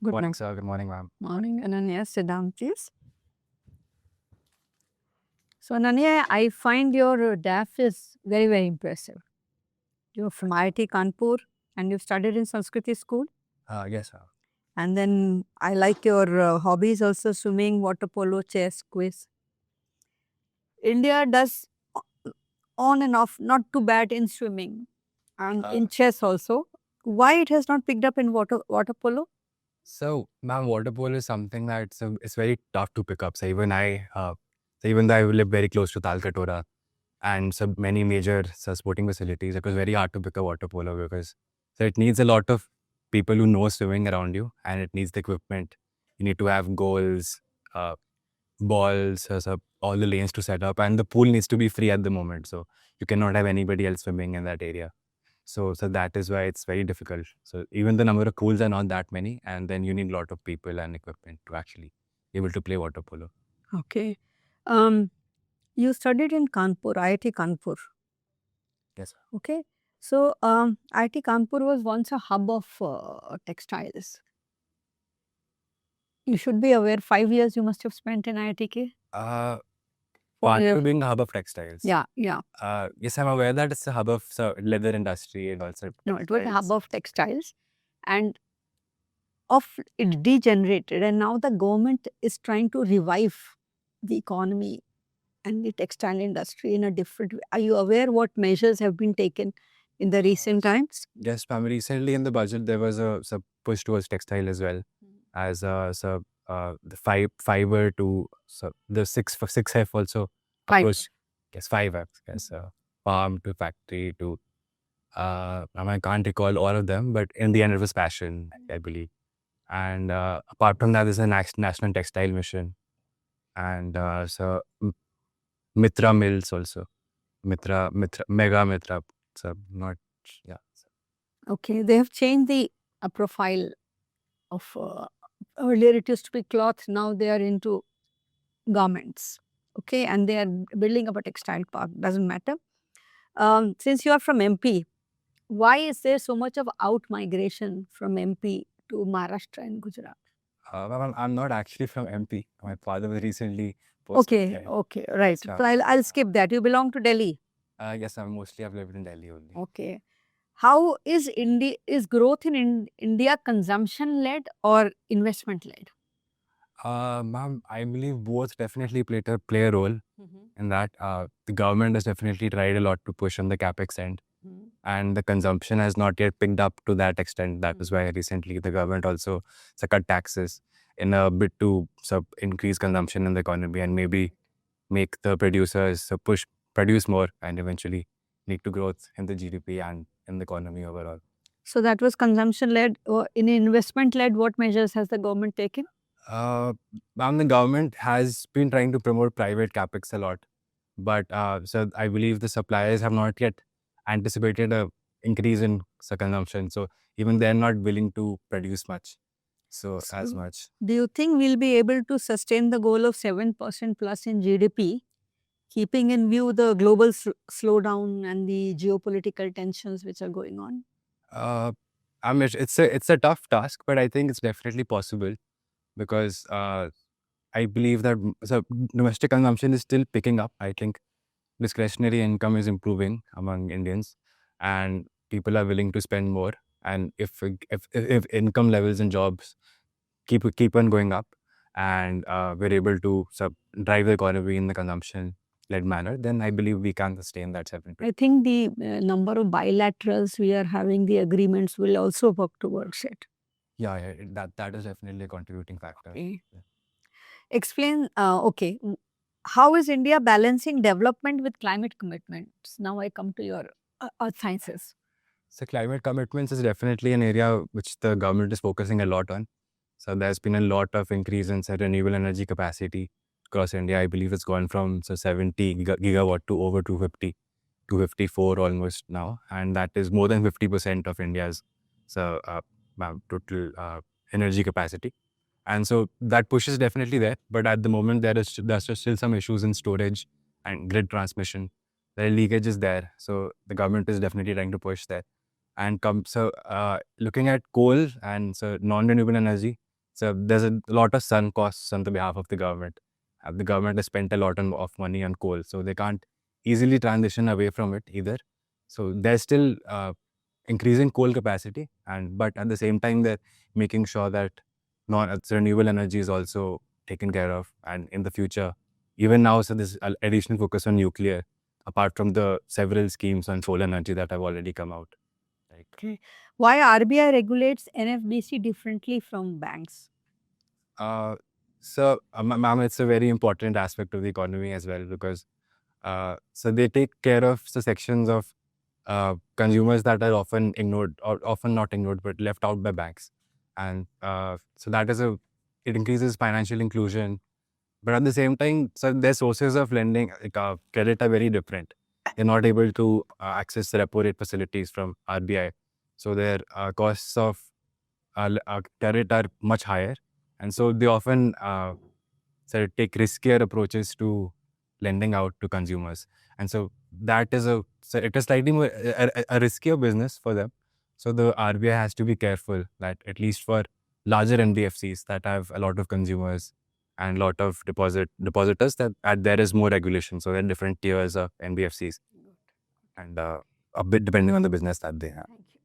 Good Morning, morning. sir. Good morning, ma'am. Morning, Ananya. Sit down, please. So, Ananya, I find your DAF is very, very impressive. You're from IIT Kanpur and you studied in Sanskriti school. Yes, sir. And then I like your hobbies also swimming, water polo, chess, quiz. India does on and off, not too bad in swimming and in chess also. Why it has not picked up in water polo? So, ma'am, water polo is something that it's very tough to pick up. So even though I live very close to Talkatora and so many major sporting facilities, it was very hard to pick up water polo because it needs a lot of people who know swimming around you, and it needs the equipment. You need to have goals, uh, balls, all the lanes to set up, and the pool needs to be free at the moment. So you cannot have anybody else swimming in that area. So that is why it's very difficult. So even the number of pools are not that many, and then you need a lot of people and equipment to actually be able to play water polo. Okay. You studied in Kanpur, IIT Kanpur. Yes. Okay. So, IIT Kanpur was once a hub of textiles. You should be aware, 5 years you must have spent in IITK. Kanpur being a hub of textiles. Yeah. Yes, I'm aware that it's a hub of leather industry and also. No, it was a hub of textiles and it degenerated, and now the government is trying to revive the economy and the textile industry in a different way. Are you aware what measures have been taken in the recent times? Yes, ma'am. Recently in the budget, there was a push towards textile as well, as the fiber to the 6F also Five. approach. Yes, 5F. Yes, farm to factory to. I can't recall all of them, but in the end, it was passion, I believe. And apart from that, there's a national textile mission, and Mitra mills also. Mitra, Mega Mitra. So not, yeah. Okay, they have changed the profile of earlier it used to be cloth, now they are into garments. Okay, and they are building up a textile park, doesn't matter. Since you are from MP, why is there so much of out migration from MP to Maharashtra and Gujarat? I'm not actually from MP. My father was recently posted there. Okay, right. So, So I'll skip that. You belong to Delhi. yes, I've lived in Delhi only. Okay. How is growth in India consumption led or investment led? Ma'am, I believe both definitely play a role in that. The government has definitely tried a lot to push on the capex end, and the consumption has not yet picked up to that extent. That is why recently the government also cut taxes in a bit to increase consumption in the economy and maybe make the producers produce more and eventually lead to growth in the GDP and in the economy overall. So that was consumption led. In investment led, what measures has the government taken? The government has been trying to promote private capex a lot, but so I believe the suppliers have not yet anticipated a increase in consumption. So even they're not willing to produce much. As much. Do you think we'll be able to sustain the goal of 7% plus in GDP, keeping in view the global slowdown and the geopolitical tensions which are going on? It's a tough task, but I think it's definitely possible because I believe that domestic consumption is still picking up. I think discretionary income is improving among Indians, and people are willing to spend more. And if income levels and jobs keep on going up, and we're able to drive the economy in the consumption-led manner, then I believe we can sustain that 7%. I think the number of bilaterals we are having, the agreements will also work towards it. Yeah, that is definitely a contributing factor. Okay. Explain, okay, how is India balancing development with climate commitments? Now I come to your earth sciences. So climate commitments is definitely an area which the government is focusing a lot on. So there's been a lot of increase in renewable energy capacity across India. I believe it's gone from 70 gigawatt to over 250, 254 almost now. And that is more than 50% of India's total energy capacity. And so that push is definitely there. But at the moment, there's still some issues in storage and grid transmission. The leakage is there. So the government is definitely trying to push that. And looking at coal and non-renewable energy, So there's a lot of sunk costs on the behalf of the government. The government has spent a lot of money on coal, so they can't easily transition away from it either. So there's still increasing coal capacity, but at the same time, they're making sure that renewable energy is also taken care of. And in the future, even now, so there's additional focus on nuclear, apart from the several schemes on solar energy that have already come out. Like, Okay. Why RBI regulates NFBC differently from banks? Ma'am, it's a very important aspect of the economy as well, because so they take care of the sections of consumers that are often ignored, or often not ignored, but left out by banks. And so it increases financial inclusion. But at the same time, so their sources of lending, like credit, are very different. They're not able to access the repo rate facilities from RBI. So their costs of credit are much higher. And so they often take riskier approaches to lending out to consumers. And so it is slightly more a riskier business for them. So the RBI has to be careful that, at least for larger NBFCs that have a lot of consumers and a lot of depositors, that there is more regulation. So there are different tiers of NBFCs, and a bit depending on the business that they have. Thank you.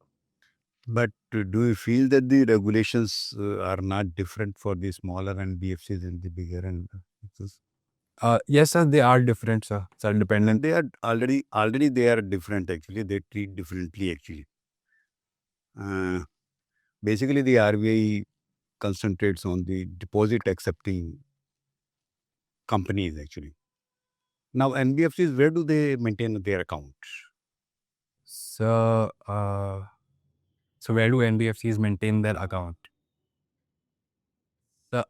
But do you feel that the regulations are not different for the smaller NBFCs and the bigger NBFCs? Yes, sir, they are different, sir. So dependent. They are already they are different actually. They treat differently actually. Basically, the RBI concentrates on the deposit accepting companies actually. Now, NBFCs, where do they maintain their accounts? So, so where do NBFCs maintain their account? So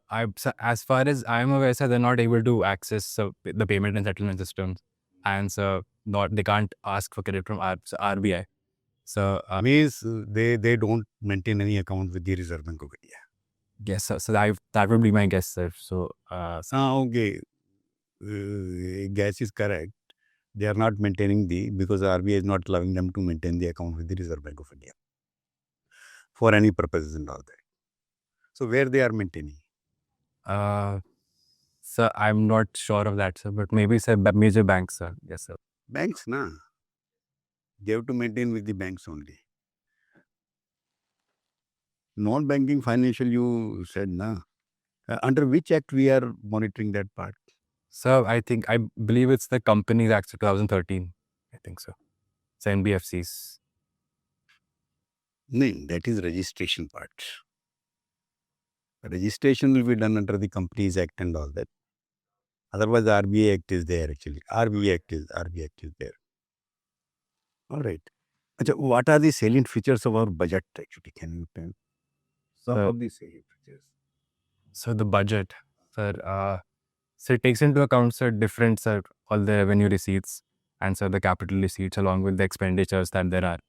as far as I'm aware, sir, they're not able to access the payment and settlement systems, and so they can't ask for credit from RBI. So Means they don't maintain any account with the Reserve Bank of India. yes, sir. So that would be my guess, sir. So Okay, guess is correct. They are not maintaining because RBI is not allowing them to maintain the account with the Reserve Bank of India for any purposes and all that. So where they are maintaining? so I'm not sure of that, sir, but maybe, sir, major banks, sir. Yes, sir. Banks, na? They have to maintain with the banks only. Non-banking financial, you said, na? Under which act we are monitoring that part? So I believe it's the Companies Act of 2013. I think so. It's NBFCs. No, that is registration part. Registration will be done under the Companies Act and all that. Otherwise, the RBI Act is there actually. RBI Act is there. All right. What are the salient features of our budget actually? Can you tell? Some of the salient features. So the budget, sir, so it takes into account, sir, different, sir, all the revenue receipts and, sir, the capital receipts along with the expenditures that there are.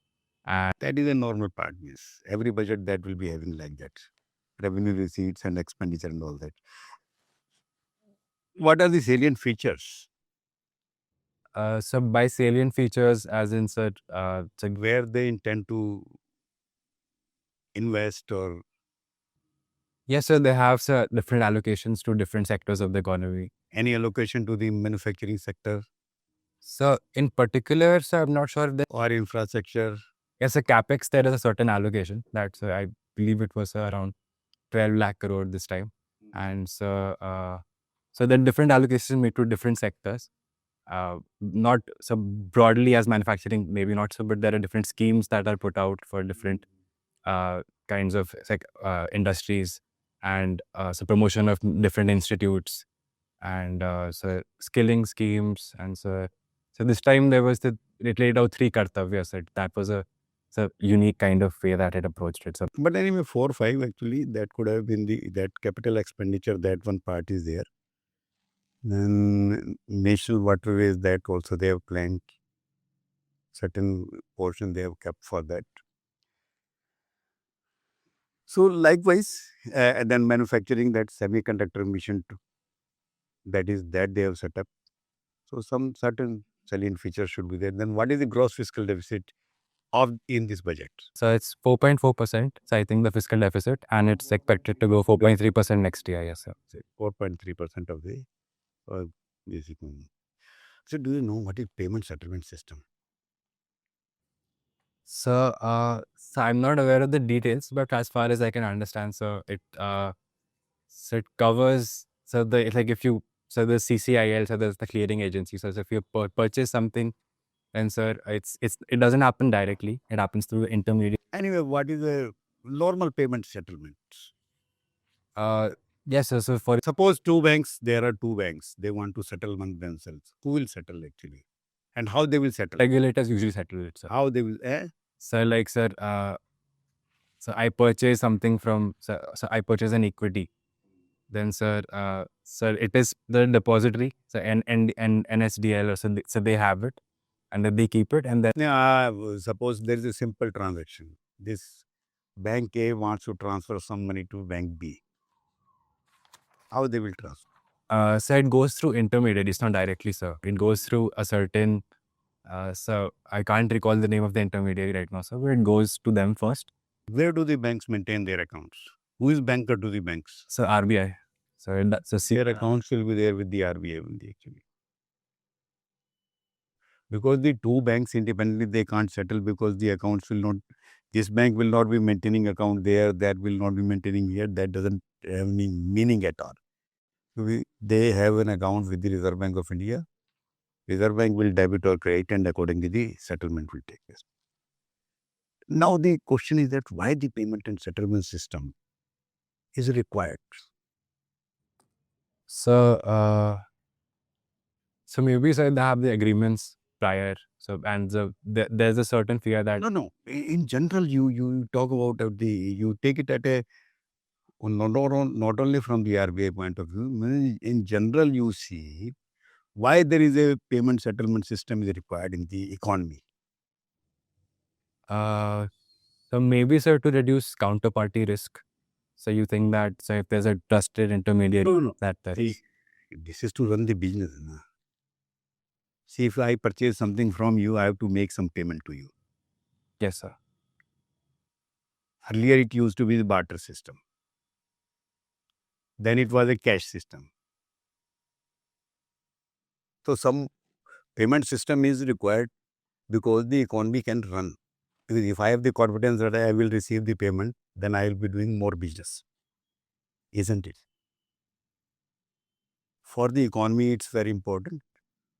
And that is a normal part. Yes, every budget that will be having like that, revenue receipts and expenditure and all that. What are the salient features? so by salient features, as in, sir, so Where they intend to invest or yes, sir, they have, sir, different allocations to different sectors of the economy. any allocation to the manufacturing sector So in particular, sir, I'm not sure if there. or infrastructure. Yes, a capex, there is a certain allocation. That's I believe it was around 12 lakh crore this time, and so there are different allocations made to different sectors. Not so broadly as manufacturing, maybe not so, but there are different schemes that are put out for different kinds of industries, and so promotion of different institutes, and so skilling schemes, and so this time it laid out 3 kartavyas. That was a unique kind of way that it approached it. So But anyway, 4 or 5 actually, that could have been that capital expenditure, that one part is there. Then national waterways, that also they have planned certain portion they have kept for that. So likewise, and then manufacturing, that semiconductor mission that they have set up. So some certain salient features should be there. Then what is the gross fiscal deficit of in this budget? So it's 4.4%. So I think the fiscal deficit, and it's expected to go 4.3% next year. Yes, sir. 4.3% of the basic money. So do you know what is payment settlement system? So, so I'm not aware of the details, but as far as I can understand, so it covers, so the like if you, so the CCIL, so there's the clearing agency. So if you purchase something, then sir, it doesn't happen directly. It happens through the intermediary. Anyway, what is a normal payment settlement? Yes, sir. So for Suppose there are two banks, they want to settle among themselves. Who will settle actually? And how they will settle? regulators usually settle it, sir. How they will, So like sir, so I purchase something from, so I purchase an equity. Then sir, it is the depository, so and NSDL, or so they have it, and then they keep it, and then suppose there is a simple transaction. This bank A wants to transfer some money to bank B. How they will transfer? so it goes through intermediaries, not directly, sir. It goes through a certain, so I can't recall the name of the intermediary right now, sir, but it goes to them first. Where do the banks maintain their accounts? Who is banker to the banks? So RBI. So Their accounts will be there with the RBI only actually. Because the two banks independently, they can't settle because the accounts will not, this bank will not be maintaining account there, that will not be maintaining here. That doesn't have any meaning at all. They have an account with the Reserve Bank of India. Reserve Bank will debit or credit, and accordingly the settlement will take place. Now the question is that why the payment and settlement system is required? So, so maybe sir, they have the agreements prior. So and there's a certain fear that No. In general, you talk about you take it at a not only from the RBI point of view. In general, you see why there is a payment settlement system is required in the economy. so maybe sir, to reduce counterparty risk. So you think that, so if there's a trusted intermediary, No. that See, this is to run the business. Na? See, if I purchase something from you, I have to make some payment to you. yes sir. Earlier, it used to be the barter system. Then it was a cash system. So some payment system is required because the economy can run. Because if I have the confidence that I will receive the payment, then I will be doing more business. Isn't it? For the economy, it's very important.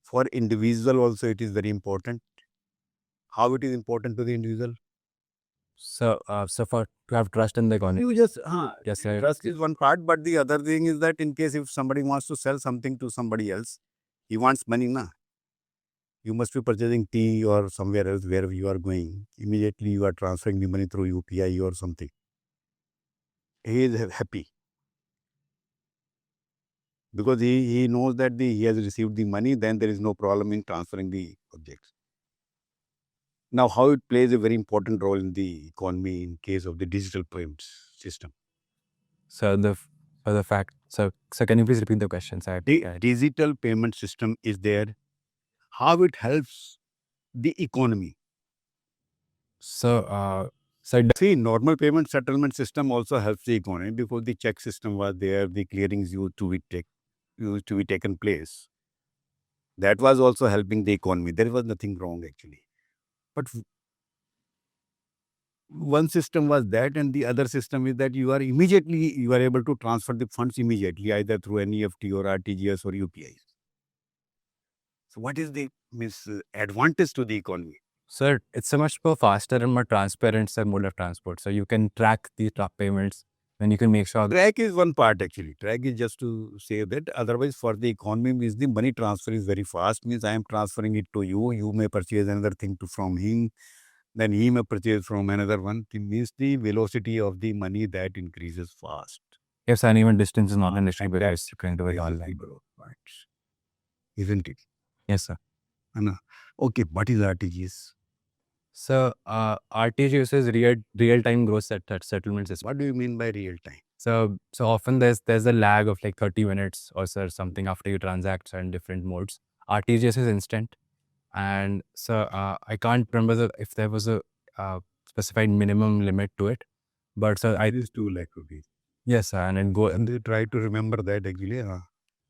For individual also, it is very important. How it is important to the individual? So, so for to have trust in the economy. You just, Yes sir. trust is one part, but the other thing is that in case if somebody wants to sell something to somebody else, he wants money, na? You must be purchasing tea or somewhere else wherever you are going. Immediately you are transferring the money through UPI or something. He is happy. Because he knows that he has received the money, then there is no problem in transferring the objects. Now, how it plays a very important role in the economy in case of the digital payments system. So the fact, so can you please repeat the question? So The digital payment system is there. How it helps the economy? So, See, normal payment settlement system also helps the economy because the check system was there, the clearings used to be taken place. That was also helping the economy. There was nothing wrong actually. But one system was that, and the other system is that you are able to transfer the funds immediately, either through NEFT or RTGS or UPI. So what is the advantage to the economy? sir, it's a much more faster and more transparent mode of transport. So you can track the payments, and you can make sure. Track is one part actually. Track is just to say that. Otherwise, for the economy, means the money transfer is very fast. Means I am transferring it to you. You may purchase another thing from him. Then he may purchase from another one. It means the velocity of the money that increases fast. Yes, and even distance is not an issue because you can do it online. Isn't it? Yes, sir. Okay, what is RTGS? So, RTGS is real-time gross settlement system. What do you mean by real time? So often there's a lag of like 30 minutes or something after you transact in different modes. RTGS is instant. And so I can't remember if there was specified minimum limit to it. But sir, It is 2 lakh rupees. yes, sir, and then go. And they try to remember that actually.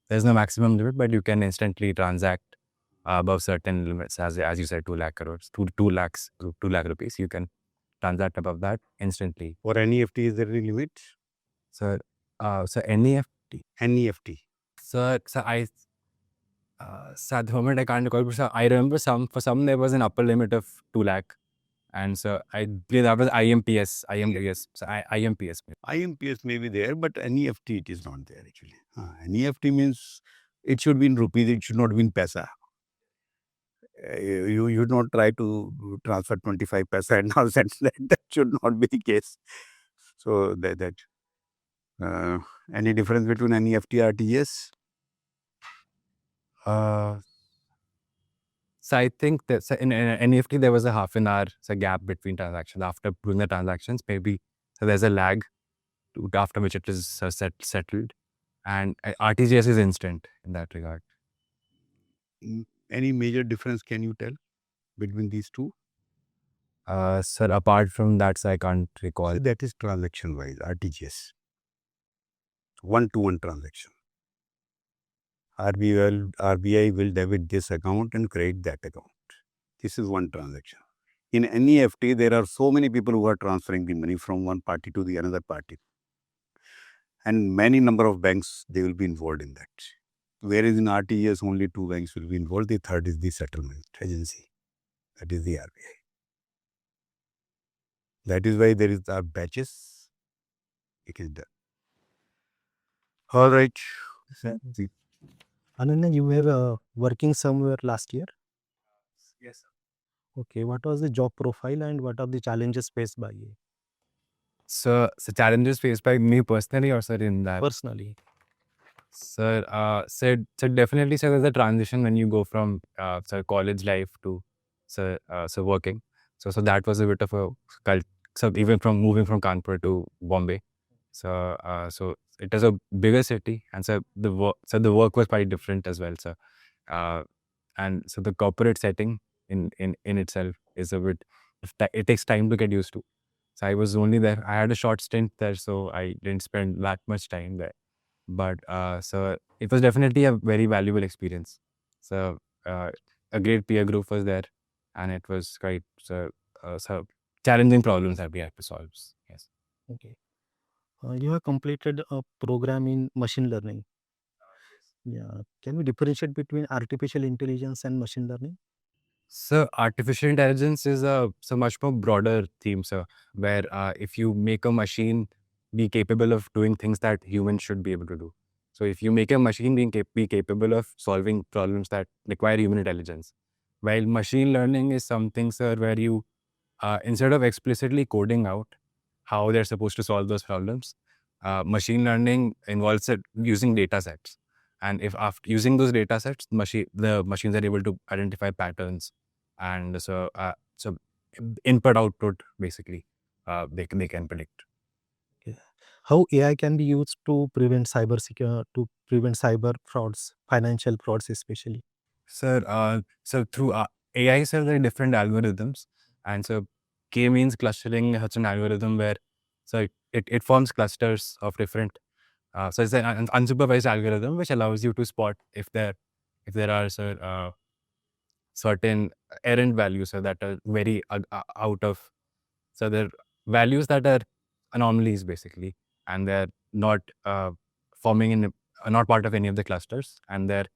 There's no maximum limit, but you can instantly transact above certain limits, as you said, 2 lakh crores, 2 lakhs, 2 lakh rupees. You can transact above that instantly. For NEFT, is there any limit? Sir, so NEFT. NEFT. Sir, at the moment I can't recall, but sir, I remember for some there was an upper limit of 2 lakh. And so I believe that was IMPS. So IMPS. IMPS may be there, but NEFT it is not there actually. NEFT means it should be in rupees, it should not be in paisa. You should not try to transfer 25 paisa and all that should not be the case. So any difference between NEFT RTGS? So I think that in NEFT there was a half an hour gap between transactions. After doing the transactions, maybe so there's a lag after which it is settled, and RTGS is instant in that regard. Any major difference can you tell between these two? Sir, apart from that, so I can't recall. So that is transaction wise, RTGS. One-to-one transaction. RBI will debit this account and credit that account. This is one transaction. In NEFT, there are so many people who are transferring the money from one party to the another party. And many number of banks, they will be involved in that. Whereas in RTGS, only 2 banks will be involved. The third is the settlement agency. That is the RBI. That is why there is the batches. It is done. All right. Ananya, you were working somewhere last year? Yes, sir. Okay, what was the job profile and what are the challenges faced by you So challenges faced by me personally, or sir in that? personally? Sir, so definitely, sir, there's a transition when you go from college life to working. So that was a bit of a so even from moving from Kanpur to Bombay. So it is a bigger city, and so the work was quite different as well, sir. And so the corporate setting in itself is a bit. It takes time to get used to. So I was only there. I had a short stint there, so I didn't spend that much time there. But so it was definitely a very valuable experience. So a great peer group was there, and it was quite so challenging problems that we had to solve. Yes. Okay. You have completed a program in machine learning. Yeah. Can we differentiate between artificial intelligence and machine learning? So artificial intelligence is a much more broader theme, sir, where if you make a machine be capable of doing things that humans should be able to do. So if you make a machine be capable of solving problems that require human intelligence, while machine learning is something, sir, where you instead of explicitly coding out how they're supposed to solve those problems, machine learning involves using data sets. And if after using those data sets, the machines are able to identify patterns, and so input output basically they can predict. Okay. How AI can be used to prevent cyber frauds, financial frauds especially? Sir, so through AI, sir, there are different algorithms, and so K means clustering such an algorithm where so it forms clusters of different. So it's an unsupervised algorithm which allows you to spot if there are certain errant values that are very out of. So they're values that are anomalies basically, and they're not forming not part of any of the clusters, and they're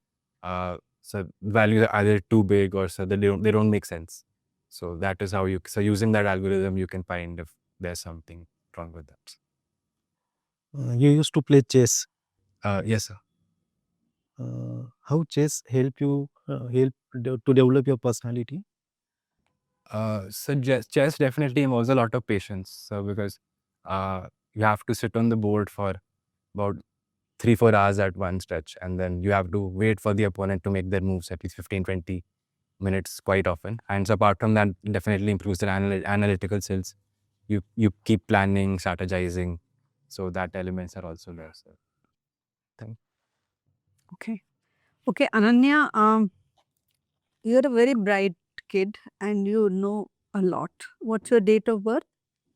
so values are either too big or so that they don't make sense. So that is how using that algorithm you can find if there's something wrong with that. You used to play chess. Yes, sir. How chess help you to develop your personality? So chess definitely involves a lot of patience. So because you have to sit on the board for about 3-4 hours at one stretch, and then you have to wait for the opponent to make their moves at least 15-20 minutes quite often. And so apart from that, it definitely improves their analytical skills. You keep planning, strategizing, so that elements are also there. So Okay, Ananya, you're a very bright kid and you know A lot. What's your date of birth?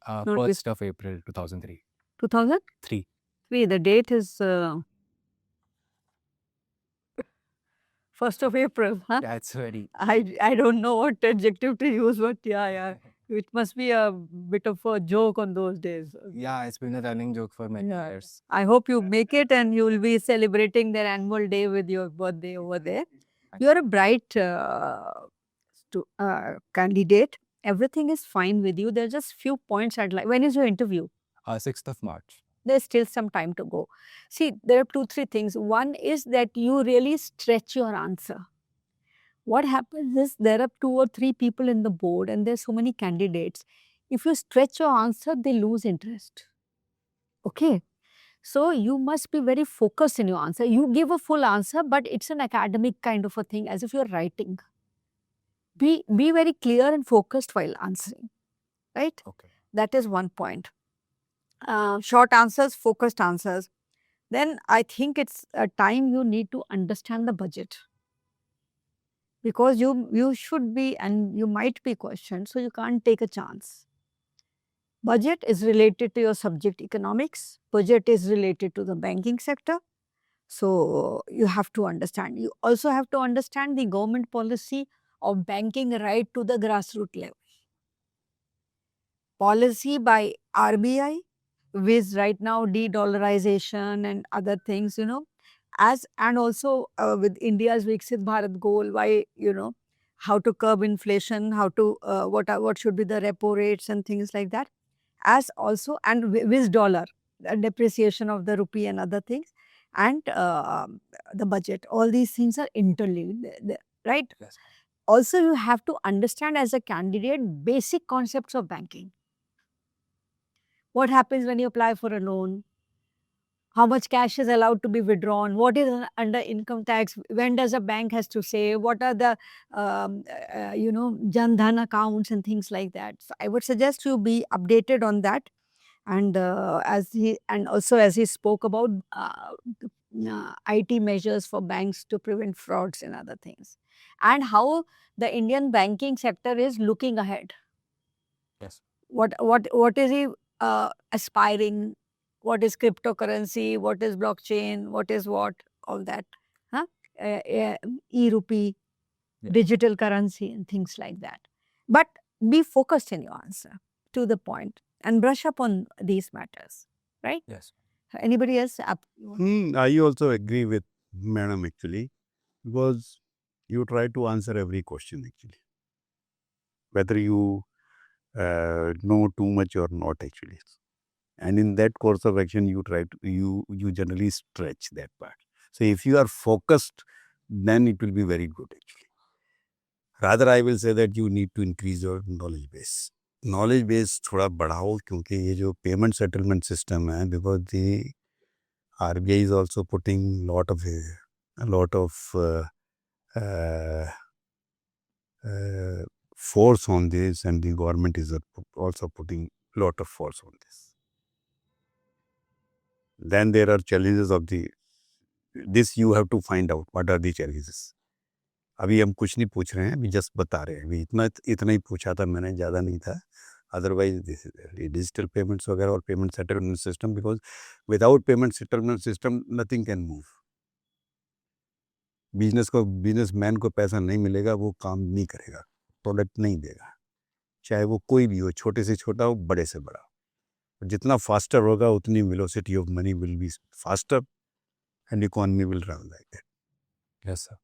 Not with- 1st of April 2003. 2003. 3. The date is 1st of April, huh? That's very. I don't know what adjective to use, but yeah. It must be a bit of a joke on those days. Yeah, it's been a running joke for many Yeah. years. I hope you make it and you will be celebrating their annual day with your birthday over there. You are a bright candidate. Everything is fine with you. There are just few points I'd like. When is your interview? 6th of March. There's still some time to go. See, there are 2-3 things. One is that you really stretch your answer. What happens is there are 2 or 3 people in the board and there's so many candidates. If you stretch your answer, they lose interest. Okay. So you must be very focused in your answer. You give a full answer, but it's an academic kind of a thing, as if you're writing. Be very clear and focused while answering, right? Okay. That is one point. Short answers, focused answers. Then I think it's a time you need to understand the budget. Because you should be and you might be questioned, so you can't take a chance. Budget is related to your subject economics. Budget is related to the banking sector. So you have to understand. You also have to understand the government policy of banking right to the grassroots level. Policy by RBI with right now de-dollarization and other things, and also with India's Viksit Bharat goal, why, how to curb inflation, how to, what should be the repo rates and things like that. As also, and with dollar, depreciation of the rupee and other things, and the budget. All these things are interlinked, right? Yes. Also, you have to understand as a candidate basic concepts of banking. What happens when you apply for a loan? How much cash is allowed to be withdrawn? What is under income tax? When does a bank has to say? What are the, Jan Dhan accounts and things like that? So I would suggest you be updated on that. And also as he spoke about IT measures for banks to prevent frauds and other things, and how the Indian banking sector is looking ahead. Yes. What is he aspiring? What is cryptocurrency? What is blockchain? What is what? All that, huh? E-rupee, digital currency and things like that. But be focused in your answer, to the point, and brush up on these matters, right? Yes. Anybody else? I also agree with Madam actually, because you try to answer every question actually, whether you know too much or not actually. And in that course of action, you try to, you generally stretch that part. So if you are focused, then it will be very good actually. Rather, I will say that you need to increase your knowledge base. Knowledge base थोड़ा बढ़ाओ, क्योंकि ये जो payment settlement system है, because the RBI is also putting a lot of force on this, and the government is also putting a lot of force on this. Then there are challenges of this you have to find out what are the challenges. अभी हम कुछ नहीं पूछ रहे हैं, अभी just बता रहे हैं, अभी इतना ही पूछा था मैंने, ज़्यादा नहीं था. Otherwise, this is digital payments वगैरह और payment settlement system, because without payment settlement system, nothing can move. Businessman को पैसा नहीं मिलेगा, वो काम नहीं करेगा, प्रोडक्ट नहीं देगा, चाहे वो कोई भी हो, छोटे से छोटा हो, बड़े से बड़ा. जितना फास्टर होगा, उतनी velocity of money will be faster and economy will run like that. Yes sir.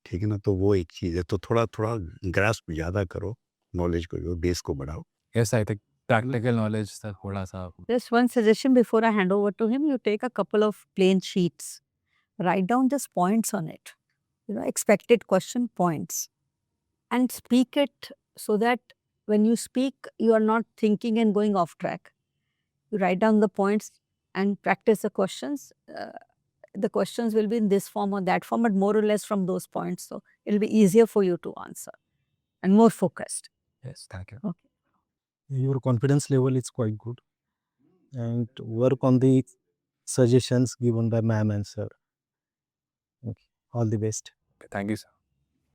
ठीक है ना. तो वो एक चीज़ है. तो थोड़ा ग्रास्प ज़्यादा करो, नॉलेज को, बेस को बढ़ाओ. Yes, I think practical knowledge sir थोड़ा सा. Just one suggestion before I hand over to him. You take a couple of plain sheets, write down just points on it, expected question points, and speak it so that when you speak, you are not thinking and going off track. You write down the points and practice the questions. The questions will be in this form or that form, but more or less from those points. So it'll be easier for you to answer and more focused. Yes, thank you. Okay. Your confidence level is quite good, and work on the suggestions given by ma'am and sir. Okay. All the best. Thank you, sir.